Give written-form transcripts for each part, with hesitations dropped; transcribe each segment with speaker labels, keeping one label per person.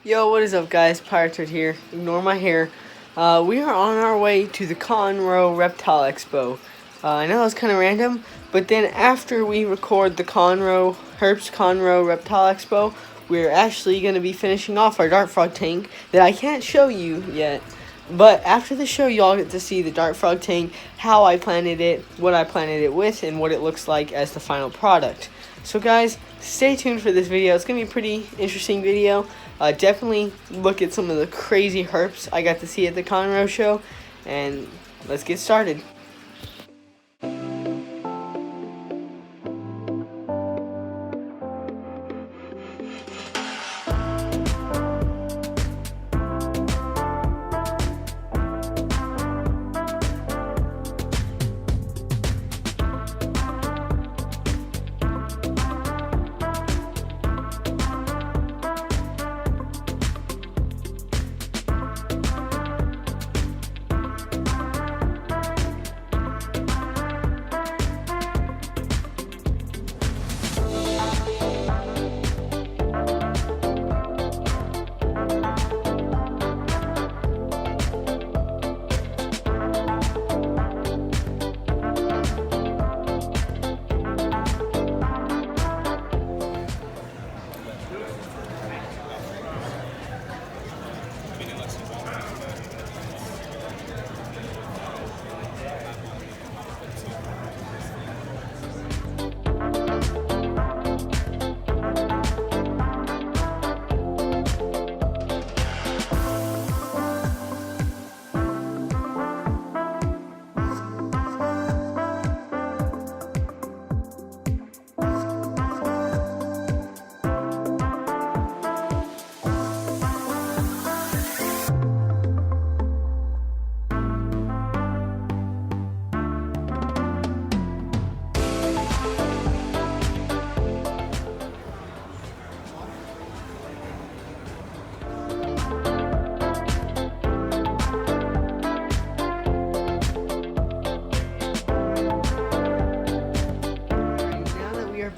Speaker 1: Yo, what is up, guys? Pirates here. Ignore my hair. We are on our way to the Conroe Reptile Expo. I know it's kind of random, but then after we record the Herbst Conroe Reptile Expo, we're actually going to be finishing off our Dart Frog tank that I can't show you yet. But after the show, y'all get to see the Dart Frog tank, how I planted it, what I planted it with, and what it looks like as the final product. So guys, stay tuned for this video. It's going to be a pretty interesting video. Definitely look at some of the crazy herps I got to see at the Conroe show. And let's get started.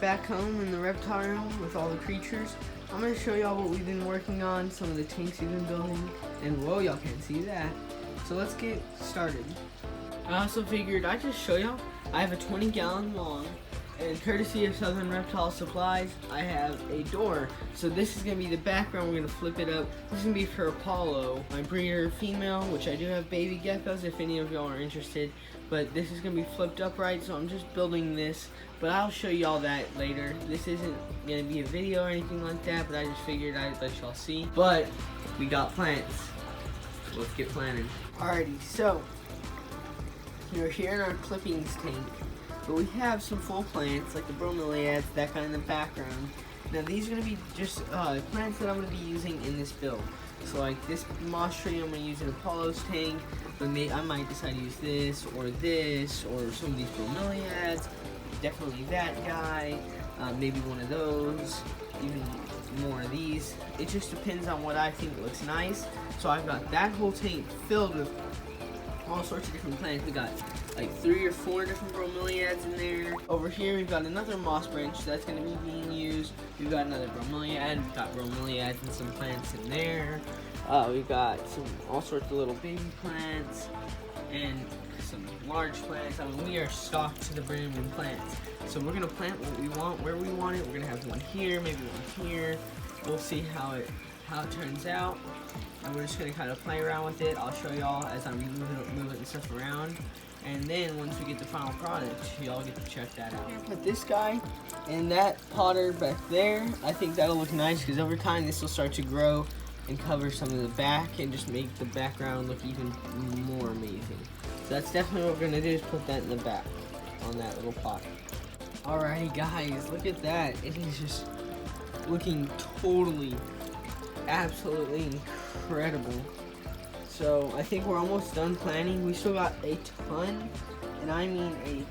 Speaker 1: Back home in the reptarium with all the creatures, I'm going to show y'all what we've been working on, some of the tanks we've been building, and whoa, y'all can't see that. So let's get started. I also figured I'd just show y'all, I have a 20-gallon long, and courtesy of Southern Reptile Supplies, I have a door. So this is going to be the background. We're going to flip it up. This is going to be for Apollo, my breeder female, which I do have baby geckos if any of y'all are interested. But this is going to be flipped upright, so I'm just building this. But I'll show y'all that later. This isn't going to be a video or anything like that, but I just figured I'd let y'all see. But we got plants. So let's get planted. Alrighty, so we're here in our clippings tank. But we have some full plants, like the bromeliads, that kind in the background. Now these are going to be just plants that I'm going to be using in this build. So like this moss tree I'm going to use in Apollo's tank, but I might decide to use this, or some of these bromeliads, definitely that guy, maybe one of those, even more of these. It just depends on what I think looks nice. So I've got that whole tank filled with all sorts of different plants. We got like 3 or 4 different bromeliads in there. Over here we've got another moss branch that's going to be being used. We've got another bromeliad. We've got bromeliads and some plants in there. We've got all sorts of little baby plants and some large plants. I mean, we are stocked to the brim in plants. So we're going to plant what we want, where we want it. We're going to have one here, maybe one here. We'll see how it turns out. And we're just going to kind of play around with it. I'll show y'all as I'm moving and stuff around. And then once we get the final product, y'all get to check that out. Put this guy and that potter back there. I think that'll look nice because over time this will start to grow and cover some of the back and just make the background look even more amazing. So that's definitely what we're going to do, is put that in the back on that little pot. Alrighty guys, look at that. It is just looking totally, absolutely incredible. So I think we're almost done planting. We still got a ton, and I mean a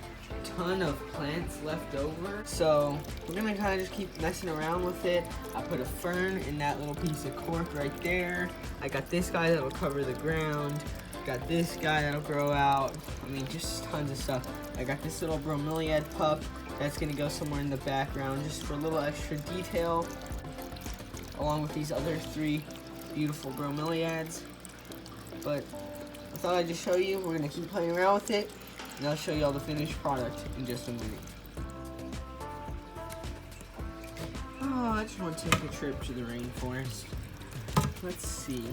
Speaker 1: ton of plants left over. So we're gonna kind of just keep messing around with it. I put a fern in that little piece of cork right there. I got this guy that'll cover the ground. Got this guy that'll grow out. I mean, just tons of stuff. I got this little bromeliad pup that's gonna go somewhere in the background just for a little extra detail, along with these other 3 beautiful bromeliads. But I thought I'd just show you. We're going to keep playing around with it, and I'll show you all the finished product in just a minute. Oh, I just want to take a trip to the rainforest. Let's see.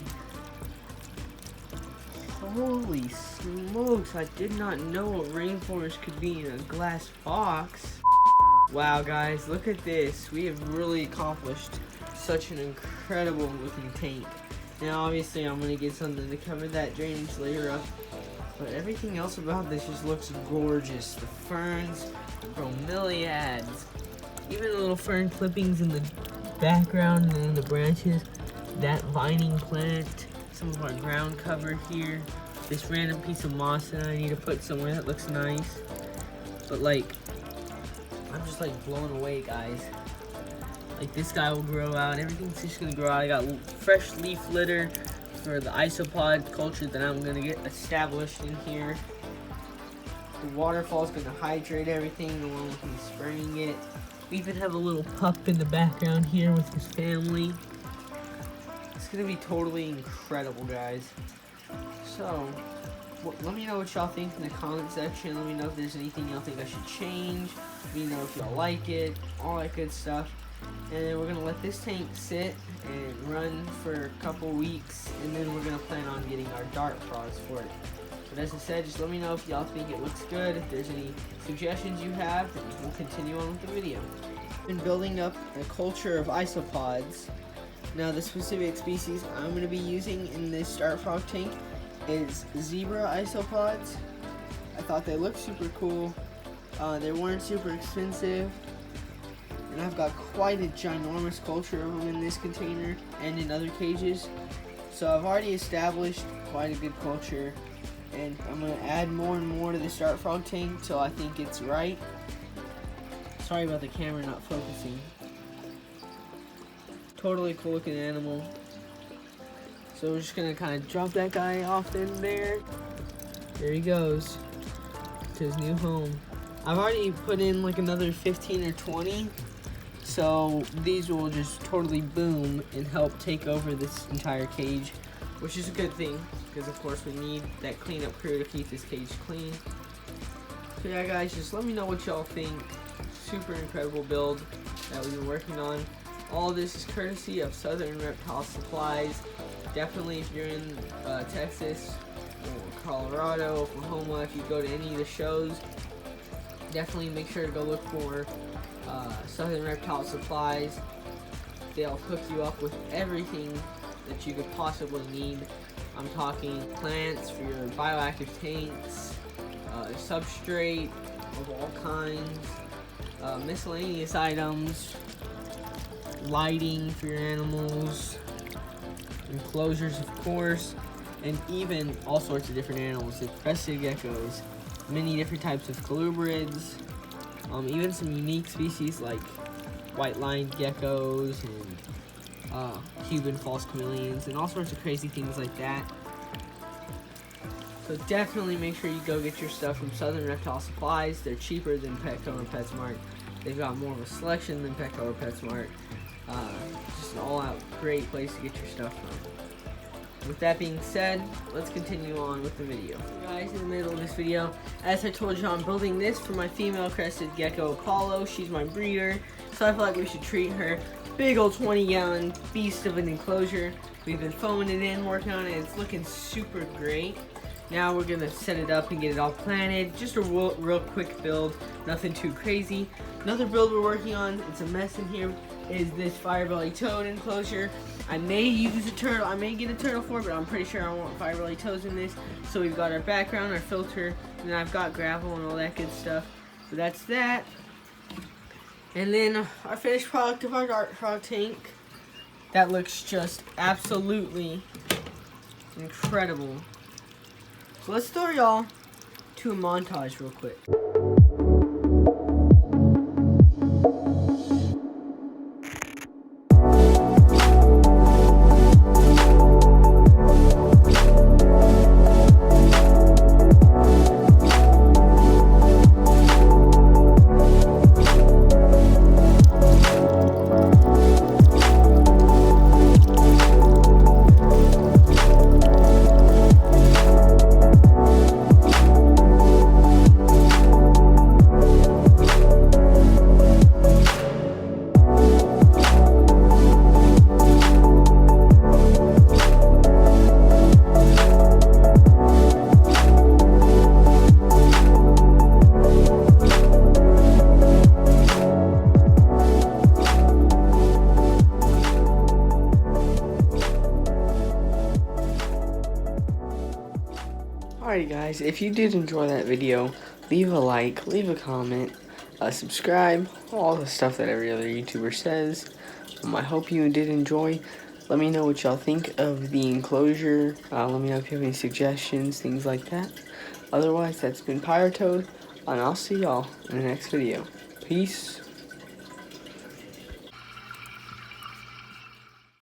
Speaker 1: Holy smokes, I did not know a rainforest could be in a glass box. Wow guys, look at this. We have really accomplished such an incredible looking tank. Now obviously I'm going to get something to cover that drainage layer up, but everything else about this just looks gorgeous. The ferns, the bromeliads, even the little fern clippings in the background and then the branches, that vining plant, some of our ground cover here, this random piece of moss that I need to put somewhere that looks nice. But like, I'm just like blown away, guys. Like, this guy will grow out, everything's just gonna grow out. I got fresh leaf litter for the isopod culture that I'm gonna get established in here. The waterfall's gonna hydrate everything along with me spraying it. We even have a little pup in the background here with his family. It's gonna be totally incredible, guys. So, let me know what y'all think in the comment section. Let me know if there's anything y'all think I should change. Let me know if y'all like it, all that good stuff. And then we're gonna let this tank sit and run for a couple weeks, and then we're gonna plan on getting our dart frogs for it. But as I said, just let me know if y'all think it looks good. If there's any suggestions you have, then we'll continue on with the video. I've been building up a culture of isopods. Now the specific species I'm going to be using in this dart frog tank is zebra isopods. I thought they looked super cool. They weren't super expensive. And I've got quite a ginormous culture of them in this container and in other cages. So I've already established quite a good culture. And I'm going to add more and more to this dart frog tank till I think it's right. Sorry about the camera not focusing. Totally cool looking animal. So we're just going to kind of drop that guy off in there. There he goes to his new home. I've already put in like another 15 or 20. So these will just totally boom and help take over this entire cage, which is a good thing, because of course we need that cleanup crew to keep this cage clean. So yeah guys, just let me know what y'all think. Super incredible build that we've been working on. All this is courtesy of Southern Reptile Supplies. Definitely if you're in Texas or Colorado, Oklahoma, if you go to any of the shows, definitely make sure to go look for Southern Reptile Supplies. They'll hook you up with everything that you could possibly need. I'm talking plants for your bioactive tanks, substrate of all kinds, miscellaneous items, lighting for your animals, enclosures of course, and even all sorts of different animals like crested geckos, many different types of colubrids, even some unique species like white-lined geckos and Cuban false chameleons and all sorts of crazy things like that. So definitely make sure you go get your stuff from Southern Reptile Supplies. They're cheaper than Petco or PetSmart. They've got more of a selection than Petco or PetSmart. Just an all-out great place to get your stuff from. With that being said, let's continue on with the video. So guys, in the middle of this video, as I told you, I'm building this for my female crested gecko Apollo. She's my breeder, so I feel like we should treat her. Big old 20-gallon beast of an enclosure. We've been foaming it in, working on it. It's looking super great. Now we're gonna set it up and get it all planted. Just a real quick build, nothing too crazy. Another build we're working on, it's a mess in here, is this firebelly toad enclosure. I may use a turtle, I may get a turtle for it, but I'm pretty sure I want firebelly toads in this. So we've got our background, our filter, and then I've got gravel and all that good stuff. So that's that. And then our finished product of our dart frog tank. That looks just absolutely incredible. So let's throw y'all to a montage real quick. Alrighty guys, if you did enjoy that video, leave a like, leave a comment, subscribe, all the stuff that every other YouTuber says. I hope you did enjoy. Let me know what y'all think of the enclosure. Let me know if you have any suggestions, things like that. Otherwise, that's been Pyrotoad, and I'll see y'all in the next video. Peace.